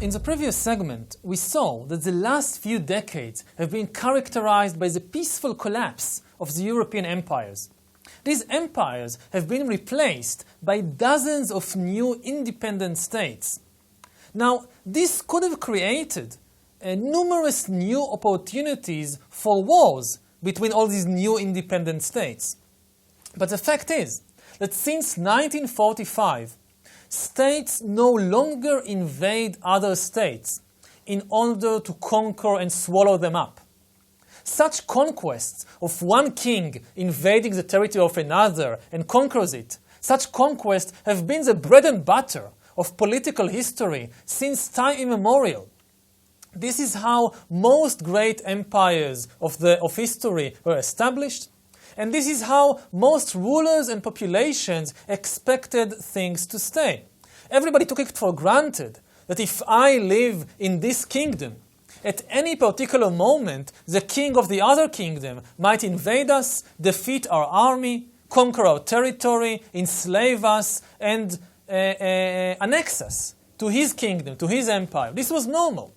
In the previous segment, we saw that the last few decades have been characterized by the peaceful collapse of the European empires. These empires have been replaced by dozens of new independent states. Now, this could have created numerous new opportunities for wars between all these new independent states. But the fact is that since 1945, states no longer invade other states in order to conquer and swallow them up. Such conquests of one king invading the territory of another and conquers it, such conquests have been the bread and butter of political history since time immemorial. This is how most great empires of history were established, and this is how most rulers and populations expected things to stay. Everybody took it for granted that if I live in this kingdom, at any particular moment, the king of the other kingdom might invade us, defeat our army, conquer our territory, enslave us, and annex us to his kingdom, to his empire. This was normal.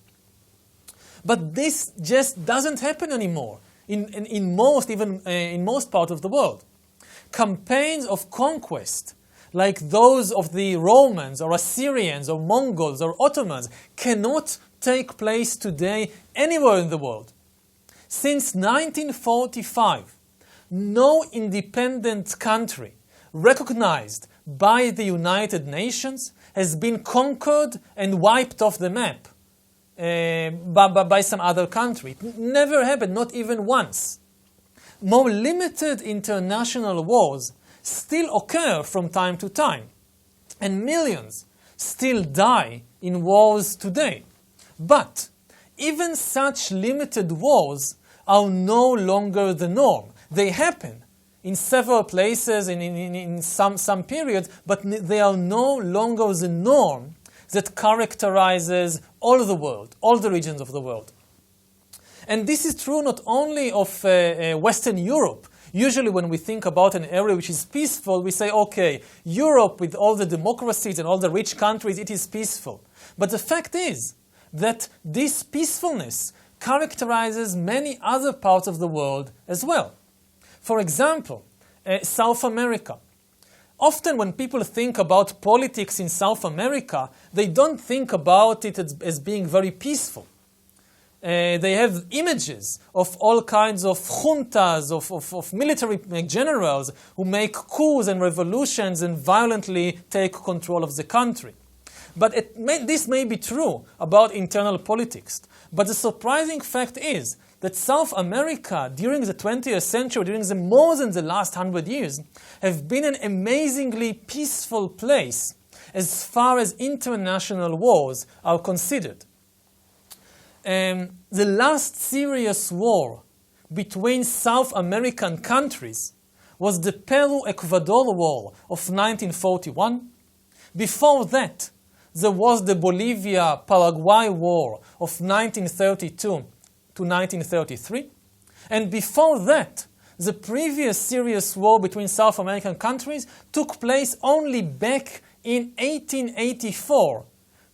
But this just doesn't happen anymore in most parts of the world. Campaigns of conquest, like those of the Romans or Assyrians or Mongols or Ottomans, cannot take place today anywhere in the world. Since 1945, no independent country recognized by the United Nations has been conquered and wiped off the map by some other country. It never happened, not even once. More limited international wars still occur from time to time, and millions still die in wars today. But even such limited wars are no longer the norm. They happen in several places in some periods, but they are no longer the norm that characterizes all the world, all the regions of the world. And this is true not only of Western Europe. Usually when we think about an area which is peaceful, we say, okay, Europe with all the democracies and all the rich countries, it is peaceful. But the fact is that this peacefulness characterizes many other parts of the world as well. For example, South America. Often when people think about politics in South America, they don't think about it as being very peaceful. They have images of all kinds of juntas, of military generals who make coups and revolutions and violently take control of the country. But this may be true about internal politics. But the surprising fact is that South America, during the 20th century, during more than the last 100 years, have been an amazingly peaceful place as far as international wars are considered. The last serious war between South American countries was the Peru-Ecuador War of 1941. Before that, there was the Bolivia-Paraguay War of 1932 to 1933. And before that, the previous serious war between South American countries took place only back in 1884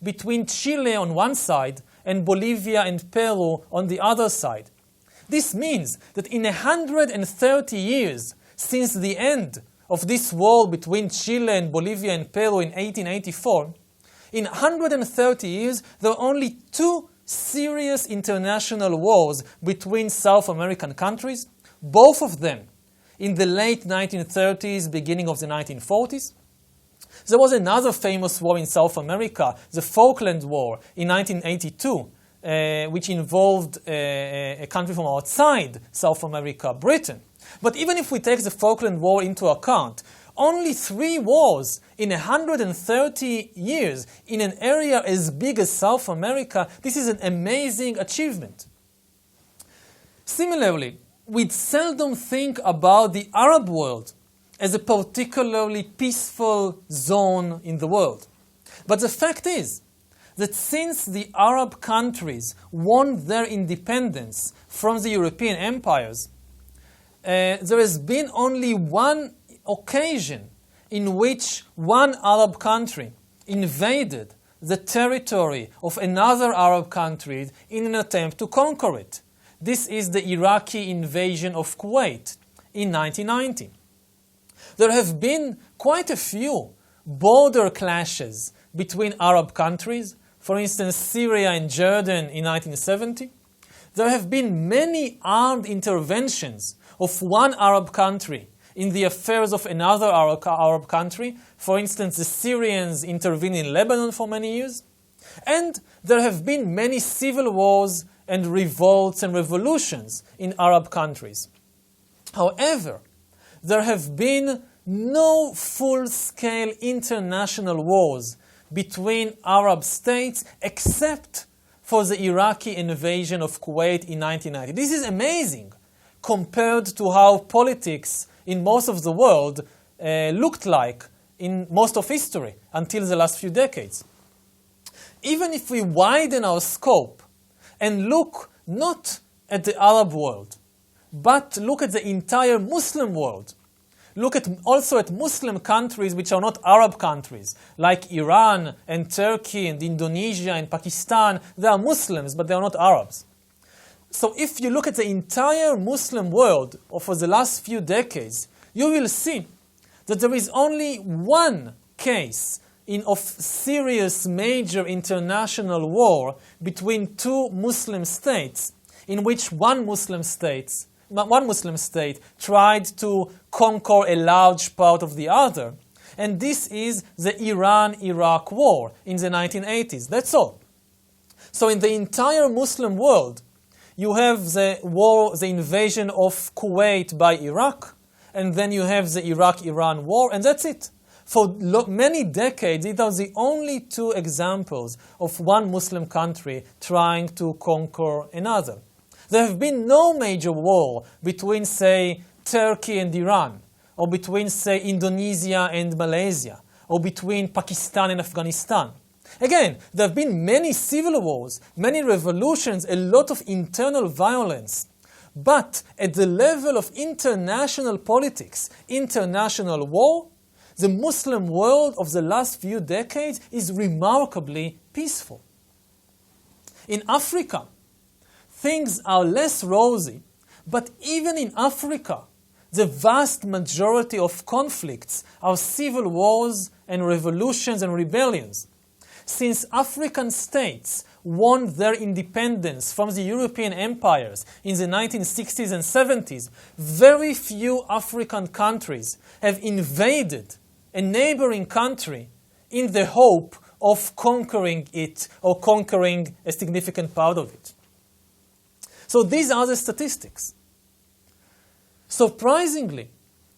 between Chile on one side and Bolivia and Peru on the other side. This means that in 130 years since the end of this war between Chile and Bolivia and Peru in 1884, in 130 years there are only two serious international wars between South American countries, both of them in the late 1930s, beginning of the 1940s. There was another famous war in South America, the Falkland War in 1982, which involved a country from outside South America, Britain. But even if we take the Falkland War into account, only 3 wars in 130 years in an area as big as South America, this is an amazing achievement. Similarly, we seldom think about the Arab world as a particularly peaceful zone in the world. But the fact is that since the Arab countries won their independence from the European empires, there has been only one occasion in which one Arab country invaded the territory of another Arab country in an attempt to conquer it. This is the Iraqi invasion of Kuwait in 1990. There have been quite a few border clashes between Arab countries, for instance, Syria and Jordan in 1970. There have been many armed interventions of one Arab country in the affairs of another Arab country. For instance, the Syrians intervened in Lebanon for many years. And there have been many civil wars and revolts and revolutions in Arab countries. However, there have been no full-scale international wars between Arab states except for the Iraqi invasion of Kuwait in 1990. This is amazing compared to how politics in most of the world looked like in most of history until the last few decades. Even if we widen our scope and look not at the Arab world, but look at the entire Muslim world, look also at Muslim countries which are not Arab countries, like Iran and Turkey and Indonesia and Pakistan. They are Muslims, but they are not Arabs. So if you look at the entire Muslim world for the last few decades, you will see that there is only one case of serious major international war between two Muslim states, in which one Muslim state tried to conquer a large part of the other. And this is the Iran-Iraq war in the 1980s. That's all. So in the entire Muslim world, you have the invasion of Kuwait by Iraq, and then you have the Iraq-Iran war, and that's it. For many decades, it was the only two examples of one Muslim country trying to conquer another. There have been no major war between, say, Turkey and Iran, or between, say, Indonesia and Malaysia, or between Pakistan and Afghanistan. Again, there have been many civil wars, many revolutions, a lot of internal violence. But at the level of international politics, international war, the Muslim world of the last few decades is remarkably peaceful. In Africa, things are less rosy, but even in Africa, the vast majority of conflicts are civil wars and revolutions and rebellions. Since African states won their independence from the European empires in the 1960s and 70s, very few African countries have invaded a neighboring country in the hope of conquering it or conquering a significant part of it. So these are the statistics. Surprisingly,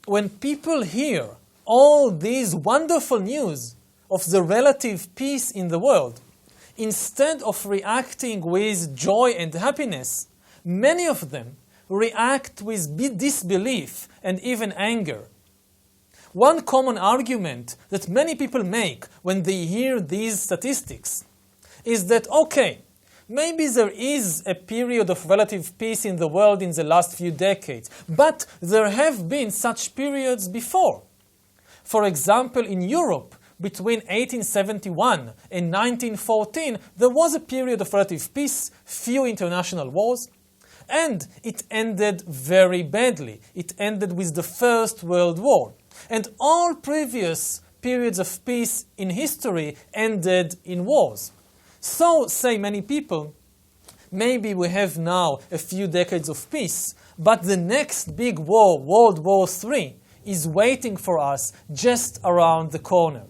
when people hear all these wonderful news of the relative peace in the world, instead of reacting with joy and happiness, many of them react with disbelief and even anger. One common argument that many people make when they hear these statistics is that, okay, maybe there is a period of relative peace in the world in the last few decades, but there have been such periods before. For example, in Europe, between 1871 and 1914, there was a period of relative peace, few international wars, and it ended very badly. It ended with the First World War. And all previous periods of peace in history ended in wars. So, say many people, maybe we have now a few decades of peace, but the next big war, World War III, is waiting for us just around the corner.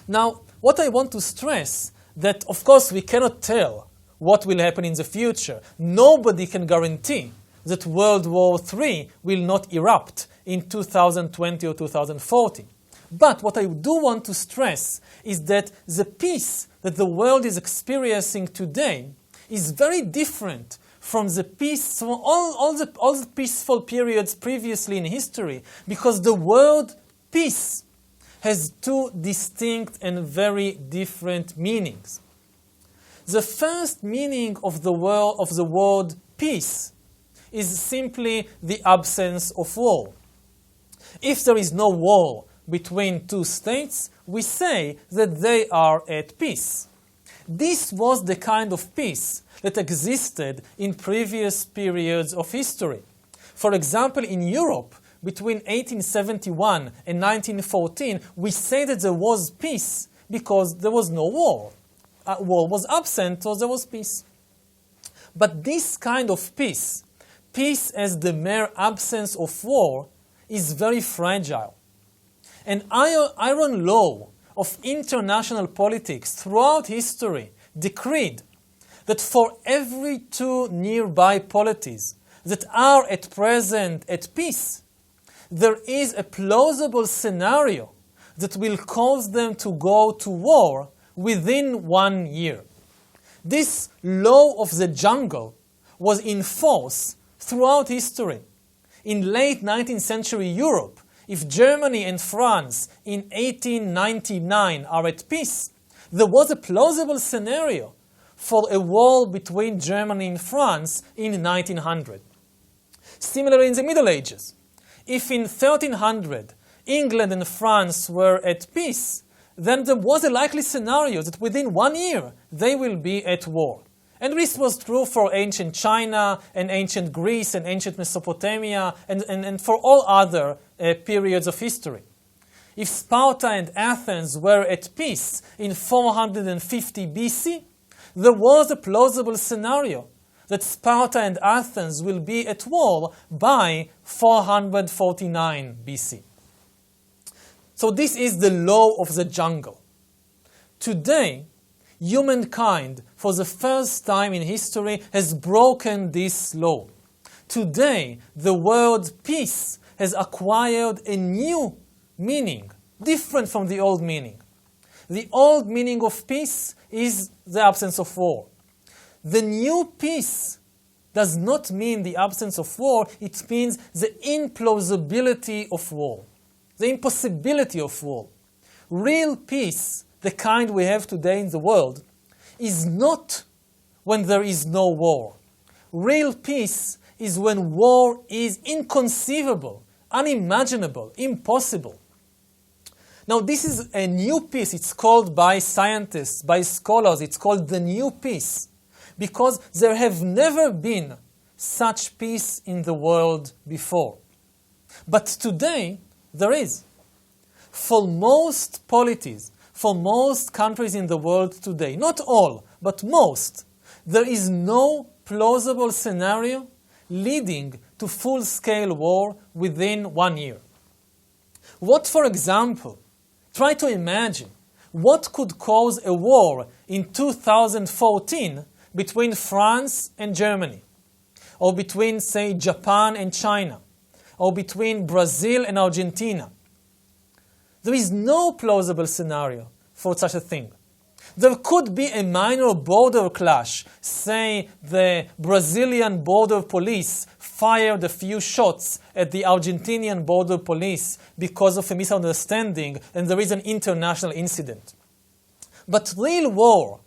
Now, what I want to stress, that of course we cannot tell what will happen in the future. Nobody can guarantee that World War III will not erupt in 2020 or 2040. But what I do want to stress is that the peace that the world is experiencing today is very different from the peace, from all the peaceful periods previously in history, because the word peace has two distinct and very different meanings. The first meaning of the word peace is simply the absence of war. If there is no war, between two states, we say that they are at peace. This was the kind of peace that existed in previous periods of history. For example, in Europe, between 1871 and 1914, we say that there was peace because there was no war. War was absent, so there was peace. But this kind of peace, peace as the mere absence of war, is very fragile. An iron law of international politics throughout history decreed that for every two nearby polities that are at present at peace, there is a plausible scenario that will cause them to go to war within 1 year. This law of the jungle was in force throughout history. In late 19th century Europe, if Germany and France in 1899 are at peace, there was a plausible scenario for a war between Germany and France in 1900. Similarly, in the Middle Ages, if in 1300 England and France were at peace, then there was a likely scenario that within 1 year they will be at war. And this was true for ancient China and ancient Greece and ancient Mesopotamia and for all other periods of history. If Sparta and Athens were at peace in 450 BC, there was a plausible scenario that Sparta and Athens will be at war by 449 BC. So this is the law of the jungle. Today, humankind, for the first time in history, has broken this law. Today, the word peace has acquired a new meaning, different from the old meaning. The old meaning of peace is the absence of war. The new peace does not mean the absence of war, it means the implausibility of war, the impossibility of war. Real peace, the kind we have today in the world, is not when there is no war. Real peace is when war is inconceivable, unimaginable, impossible. Now this is a new peace. It's called by scientists, by scholars, it's called the new peace, because there have never been such peace in the world before. But today, there is. For most polities, for most countries in the world today, not all, but most, there is no plausible scenario leading to full-scale war within 1 year. What, for example, try to imagine what could cause a war in 2014 between France and Germany, or between, say, Japan and China, or between Brazil and Argentina. There is no plausible scenario for such a thing. There could be a minor border clash. Say the Brazilian border police fired a few shots at the Argentinian border police because of a misunderstanding, and there is an international incident. But real war,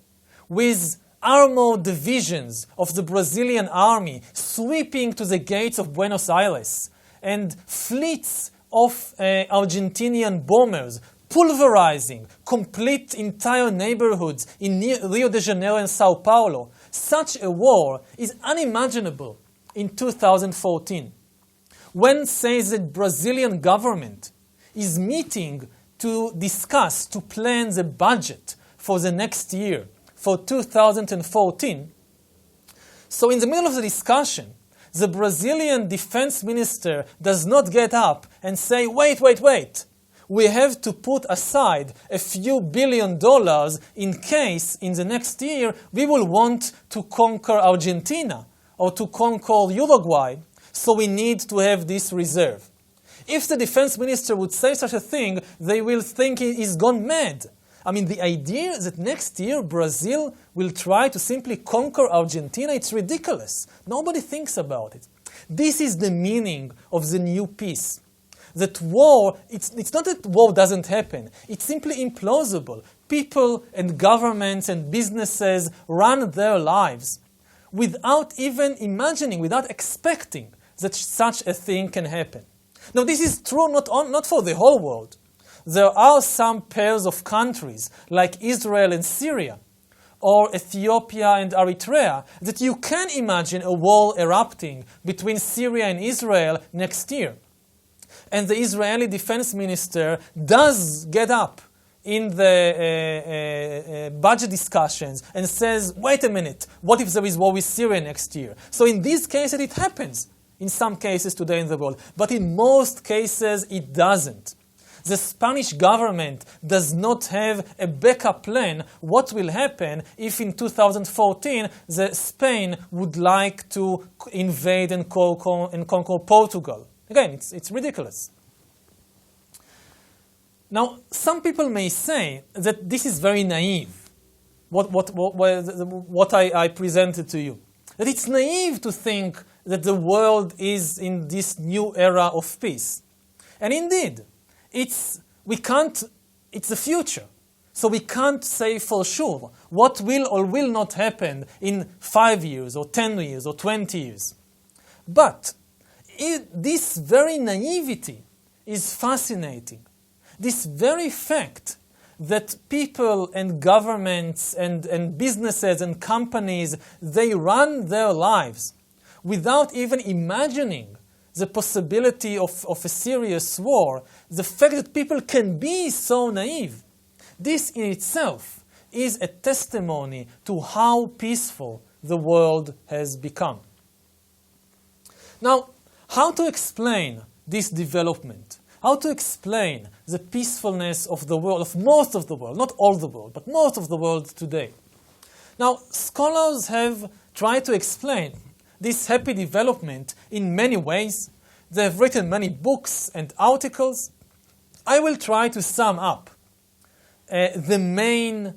with armored divisions of the Brazilian army sweeping to the gates of Buenos Aires, and fleets of Argentinian bombers pulverizing complete entire neighborhoods in Rio de Janeiro and Sao Paulo, such a war is unimaginable in 2014. When, say, the Brazilian government is meeting to discuss, to plan the budget for the next year, for 2014, so in the middle of the discussion, the Brazilian defense minister does not get up and say, wait, we have to put aside a few $billion in case in the next year we will want to conquer Argentina or to conquer Uruguay, so we need to have this reserve. If the defense minister would say such a thing, they will think he's gone mad. I mean, the idea that next year Brazil will try to simply conquer Argentina, it's ridiculous. Nobody thinks about it. This is the meaning of the new peace. That war, it's not that war doesn't happen. It's simply implausible. People and governments and businesses run their lives without even imagining, without expecting that such a thing can happen. Now, this is true not for the whole world. there are some pairs of countries like Israel and Syria, or Ethiopia and Eritrea, that you can imagine a war erupting between Syria and Israel next year. And the Israeli defense minister does get up in the budget discussions and says, wait a minute, what if there is war with Syria next year? So in these cases it happens, in some cases today in the world, but in most cases it doesn't. The Spanish government does not have a backup plan what will happen if in 2014 Spain would like to invade and conquer Portugal. Again, it's ridiculous. Now, some people may say that this is very naive, what I presented to you. That it's naive to think that the world is in this new era of peace. And indeed, it's the future. So we can't say for sure what will or will not happen in 5 years or 10 years or 20 years. But this very naivety is fascinating. This very fact that people and governments and businesses and companies, they run their lives without even imagining the possibility of a serious war, the fact that people can be so naive, this in itself is a testimony to how peaceful the world has become. Now, how to explain this development? How to explain the peacefulness of the world, of most of the world, not all the world, but most of the world today? Now, scholars have tried to explain this happy development in many ways. They have written many books and articles. I will try to sum up the main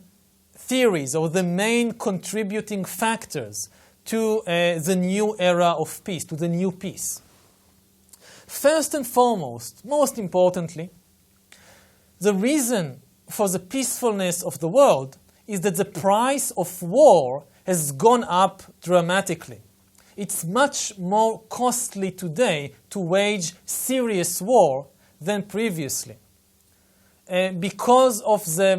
theories or the main contributing factors to the new era of peace, to the new peace. First and foremost, most importantly, the reason for the peacefulness of the world is that the price of war has gone up dramatically. It's much more costly today to wage serious war than previously. Because of the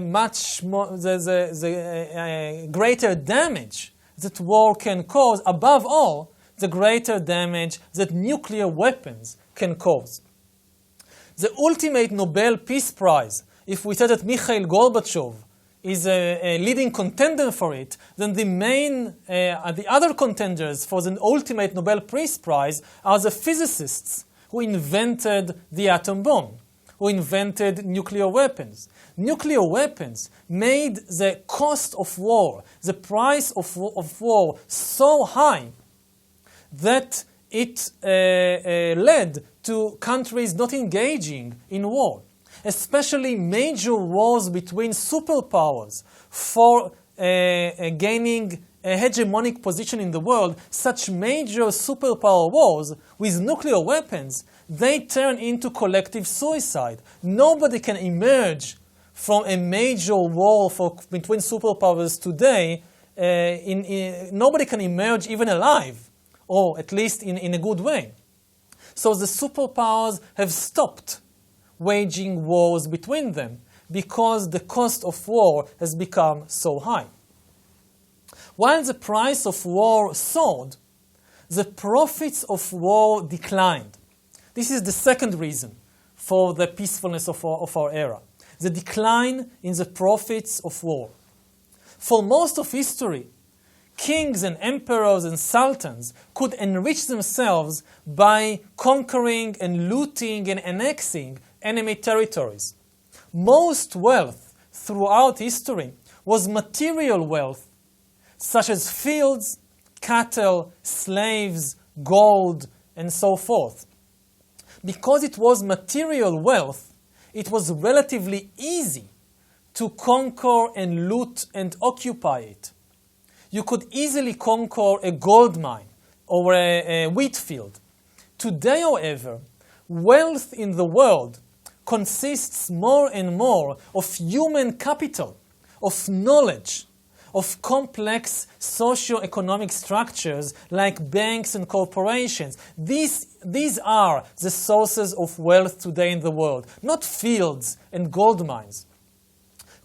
greater damage that war can cause, above all, the greater damage that nuclear weapons can cause. The ultimate Nobel Peace Prize, if we say that Mikhail Gorbachev is a leading contender for it, then the other contenders for the ultimate Nobel Peace Prize are the physicists who invented the atom bomb, who invented nuclear weapons. Nuclear weapons made the cost of war, the price of war so high that it led to countries not engaging in war, especially major wars between superpowers for gaining a hegemonic position in the world. Such major superpower wars with nuclear weapons, they turn into collective suicide. Nobody can emerge from a major war between superpowers today. Nobody can emerge even alive, or at least in a good way. So the superpowers have stopped waging wars between them because the cost of war has become so high. While the price of war soared, the profits of war declined. This is the second reason for the peacefulness of our era. The decline in the profits of war. For most of history, kings and emperors and sultans could enrich themselves by conquering and looting and annexing enemy territories. Most wealth throughout history was material wealth, such as fields, cattle, slaves, gold, and so forth. Because it was material wealth, it was relatively easy to conquer and loot and occupy it. You could easily conquer a gold mine or a wheat field. Today, however, wealth in the world consists more and more of human capital, of knowledge, of complex socio-economic structures like banks and corporations. These are the sources of wealth today in the world, not fields and gold mines.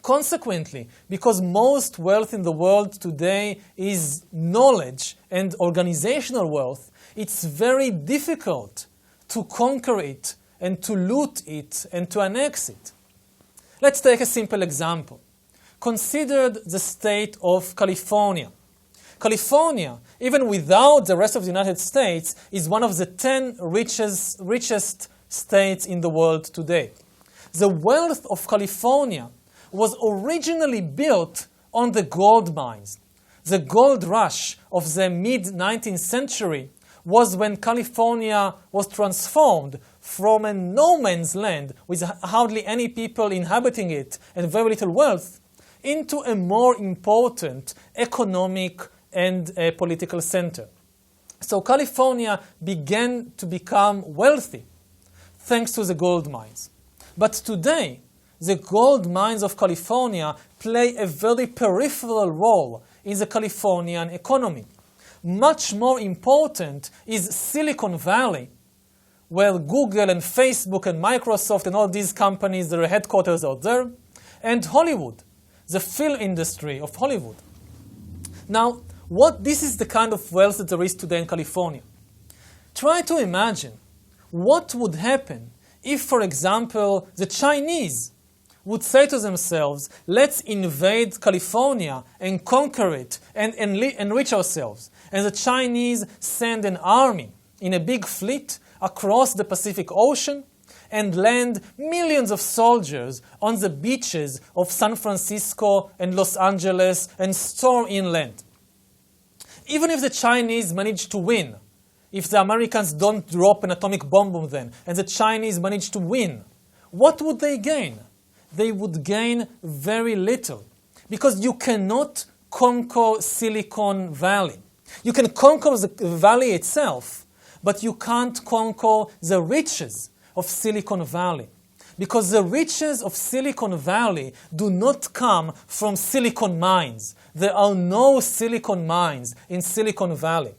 Consequently, because most wealth in the world today is knowledge and organizational wealth, it's very difficult to conquer it and to loot it and to annex it. Let's take a simple example. Consider the state of California. California, even without the rest of the United States, is one of the 10 richest states in the world today. The wealth of California was originally built on the gold mines. The gold rush of the mid-19th century was when California was transformed from a no-man's land with hardly any people inhabiting it and very little wealth into a more important economic and political center. So California began to become wealthy thanks to the gold mines. But today, the gold mines of California play a very peripheral role in the Californian economy. Much more important is Silicon Valley, where Google and Facebook and Microsoft and all these companies, their headquarters are there, and Hollywood, the film industry of Hollywood. Now, this is the kind of wealth that there is today in California. Try to imagine what would happen if, for example, the Chinese would say to themselves, let's invade California and conquer it and enrich ourselves. And the Chinese send an army in a big fleet across the Pacific Ocean and land millions of soldiers on the beaches of San Francisco and Los Angeles and storm inland. Even if the Chinese manage to win, if the Americans don't drop an atomic bomb on them, and the Chinese manage to win, what would they gain? They would gain very little, because you cannot conquer Silicon Valley. You can conquer the valley itself, but you can't conquer the riches of Silicon Valley, because the riches of Silicon Valley do not come from silicon mines. There are no silicon mines in Silicon Valley.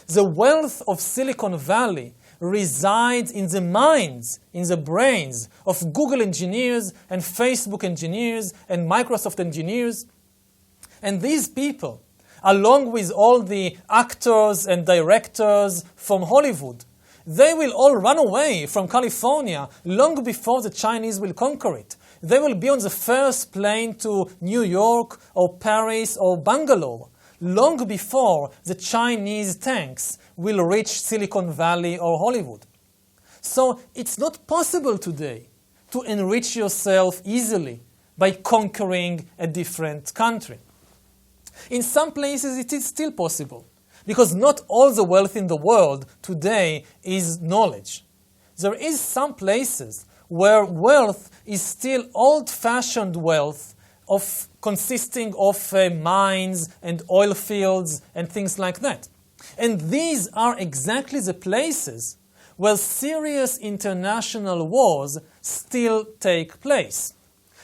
The wealth of Silicon Valley resides in the minds, in the brains of Google engineers and Facebook engineers and Microsoft engineers. And these people, along with all the actors and directors from Hollywood, they will all run away from California long before the Chinese will conquer it. They will be on the first plane to New York or Paris or Bangalore long before the Chinese tanks will reach Silicon Valley or Hollywood. So it's not possible today to enrich yourself easily by conquering a different country. In some places it is still possible, because not all the wealth in the world today is knowledge. There is some places where wealth is still old-fashioned wealth consisting of mines and oil fields and things like that. And these are exactly the places where serious international wars still take place.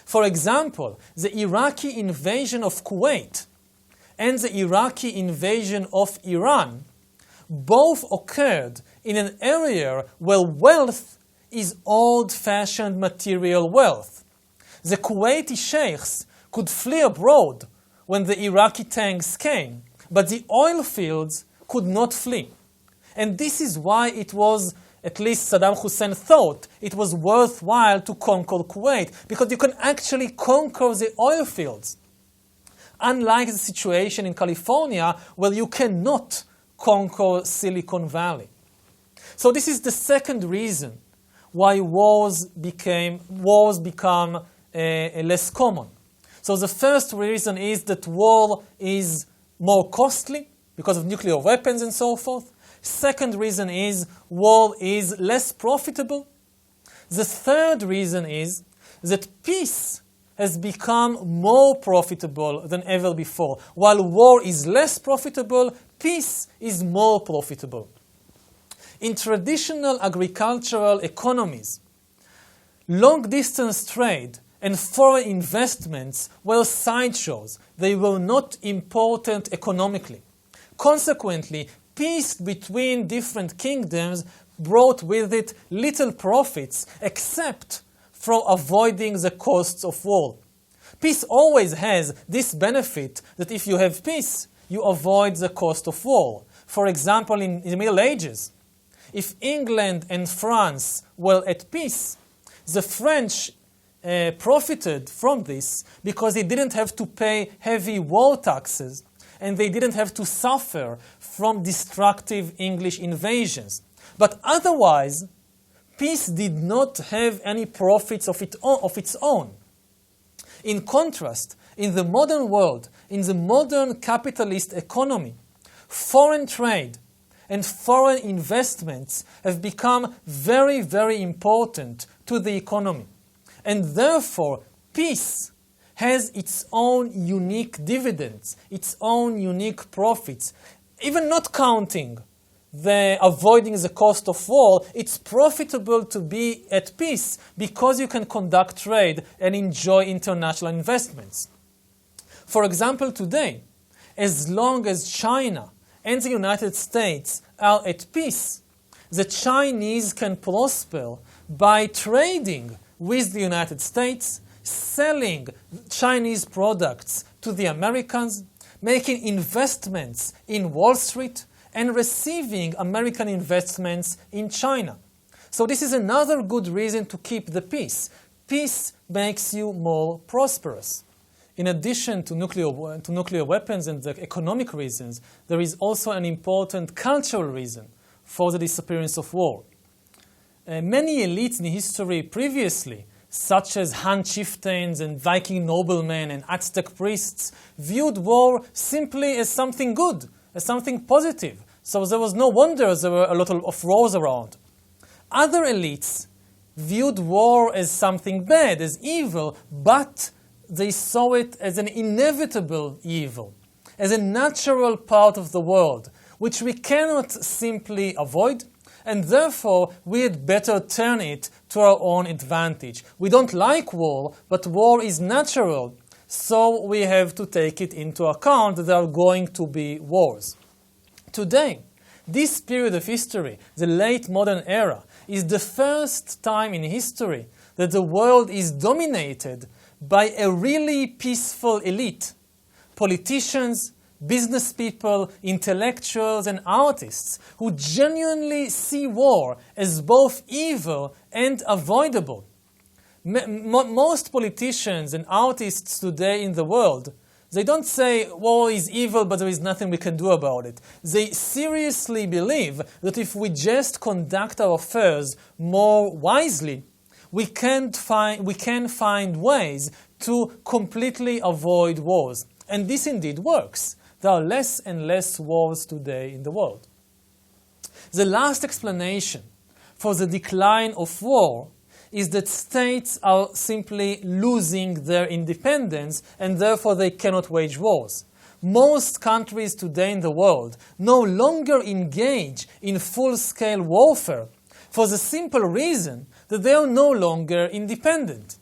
For example, the Iraqi invasion of Kuwait and the Iraqi invasion of Iran both occurred in an area where wealth is old-fashioned material wealth. The Kuwaiti sheikhs could flee abroad when the Iraqi tanks came, but the oil fields could not flee. And this is why it was, at least Saddam Hussein thought, it was worthwhile to conquer Kuwait, because you can actually conquer the oil fields. Unlike the situation in California, where you cannot conquer Silicon Valley. So this is the second reason why wars become less common. So the first reason is that war is more costly because of nuclear weapons and so forth. Second reason is war is less profitable. The third reason is that peace has become more profitable than ever before. While war is less profitable, peace is more profitable. In traditional agricultural economies, long-distance trade and foreign investments were sideshows. They were not important economically. Consequently, peace between different kingdoms brought with it little profits except for avoiding the costs of war. Peace always has this benefit that if you have peace, you avoid the cost of war. For example, in the Middle Ages, if England and France were at peace, the French profited from this because they didn't have to pay heavy war taxes and they didn't have to suffer from destructive English invasions. But otherwise, peace did not have any profits of its own. In contrast, in the modern world, in the modern capitalist economy, foreign trade and foreign investments have become very, very important to the economy. And therefore, peace has its own unique dividends, its own unique profits. Even not counting the avoiding the cost of war, it's profitable to be at peace because you can conduct trade and enjoy international investments. For example, today, as long as China and the United States are at peace, the Chinese can prosper by trading with the United States, selling Chinese products to the Americans, making investments in Wall Street, and receiving American investments in China. So this is another good reason to keep the peace. Peace makes you more prosperous. In addition to nuclear weapons and the economic reasons, there is also an important cultural reason for the disappearance of war. Many elites in history previously, such as Han chieftains and Viking noblemen and Aztec priests, viewed war simply as something good, as something positive. So there was no wonder there were a lot of wars around. Other elites viewed war as something bad, as evil, but they saw it as an inevitable evil, as a natural part of the world, which we cannot simply avoid, and therefore we had better turn it to our own advantage. We don't like war, but war is natural, so we have to take it into account that there are going to be wars. Today, this period of history, the late modern era, is the first time in history that the world is dominated by a really peaceful elite. Politicians, business people, intellectuals, and artists who genuinely see war as both evil and avoidable. Most politicians and artists today in the world, they don't say war is evil, but there is nothing we can do about it. They seriously believe that if we just conduct our affairs more wisely, we can find ways to completely avoid wars. And this indeed works. There are less and less wars today in the world. The last explanation for the decline of war is that states are simply losing their independence and therefore they cannot wage wars. Most countries today in the world no longer engage in full-scale warfare for the simple reason that they are no longer independent.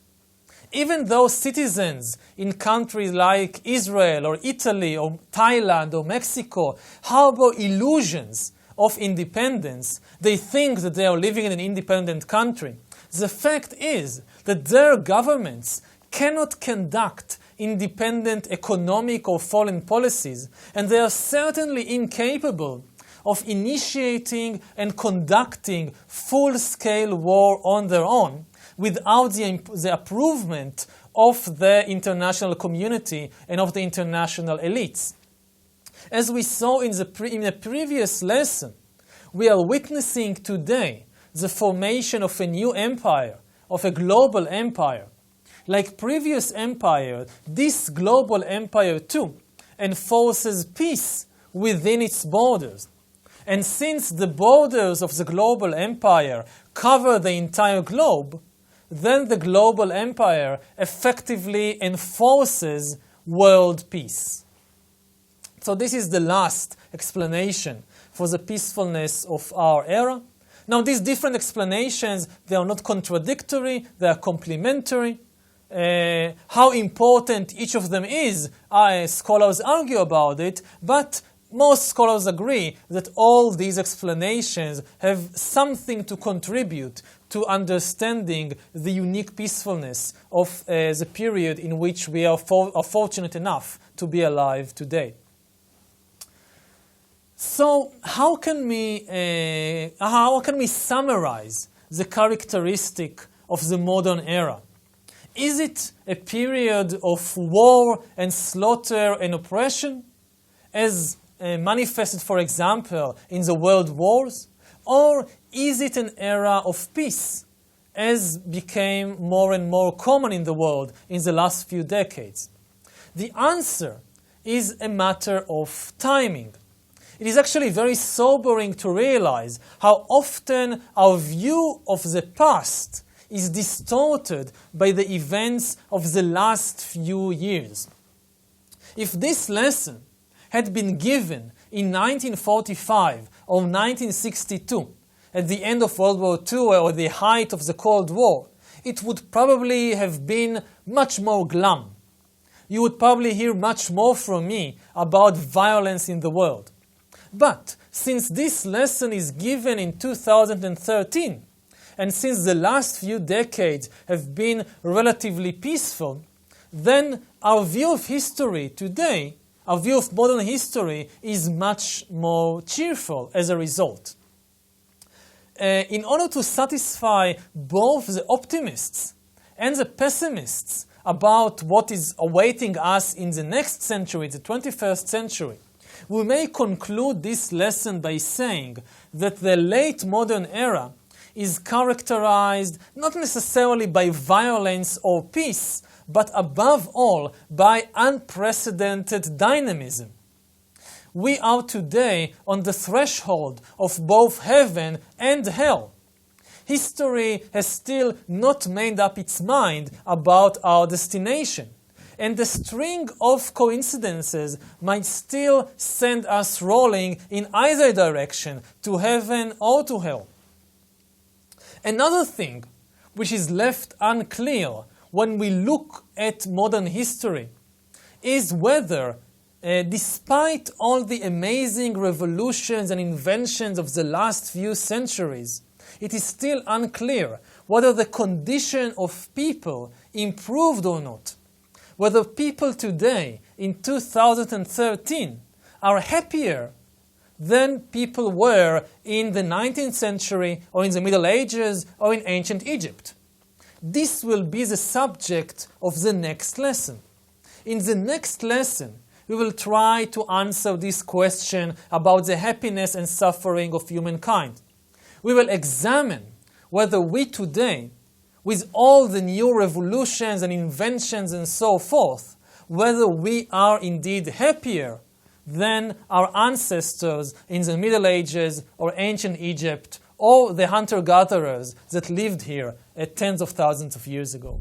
Even though citizens in countries like Israel or Italy or Thailand or Mexico harbor illusions of independence, they think that they are living in an independent country. The fact is that their governments cannot conduct independent economic or foreign policies, and they are certainly incapable of initiating and conducting full-scale war on their own without the approval of the international community and of the international elites. As we saw in the previous lesson, we are witnessing today the formation of a new empire, of a global empire. Like previous empire, this global empire too enforces peace within its borders. And since the borders of the global empire cover the entire globe, then the global empire effectively enforces world peace. So this is the last explanation for the peacefulness of our era. Now these different explanations, they are not contradictory, they are complementary. how important each of them is. Scholars argue about it, but most scholars agree that all these explanations have something to contribute to understanding the unique peacefulness of the period in which we are fortunate enough to be alive today. So how can we summarize the characteristic of the modern era? Is it a period of war and slaughter and oppression, as manifested, for example, in the world wars? Or is it an era of peace, as became more and more common in the world in the last few decades? The answer is a matter of timing. It is actually very sobering to realize how often our view of the past is distorted by the events of the last few years. If this lesson had been given in 1945 or 1962, at the end of World War II or the height of the Cold War, it would probably have been much more glum. You would probably hear much more from me about violence in the world. But since this lesson is given in 2013, and since the last few decades have been relatively peaceful, then our view of history today, our view of modern history, is much more cheerful as a result. In order to satisfy both the optimists and the pessimists about what is awaiting us in the next century, the 21st century, we may conclude this lesson by saying that the late modern era is characterized not necessarily by violence or peace, but above all by unprecedented dynamism. We are today on the threshold of both heaven and hell. History has still not made up its mind about our destination, and the string of coincidences might still send us rolling in either direction, to heaven or to hell. Another thing which is left unclear when we look at modern history is whether, despite all the amazing revolutions and inventions of the last few centuries, it is still unclear whether the condition of people improved or not. Whether people today, in 2013, are happier than people were in the 19th century or in the Middle Ages or in ancient Egypt. This will be the subject of the next lesson. In the next lesson, we will try to answer this question about the happiness and suffering of humankind. We will examine whether we today, with all the new revolutions and inventions and so forth, whether we are indeed happier than our ancestors in the Middle Ages or ancient Egypt or the hunter-gatherers that lived here tens of thousands of years ago.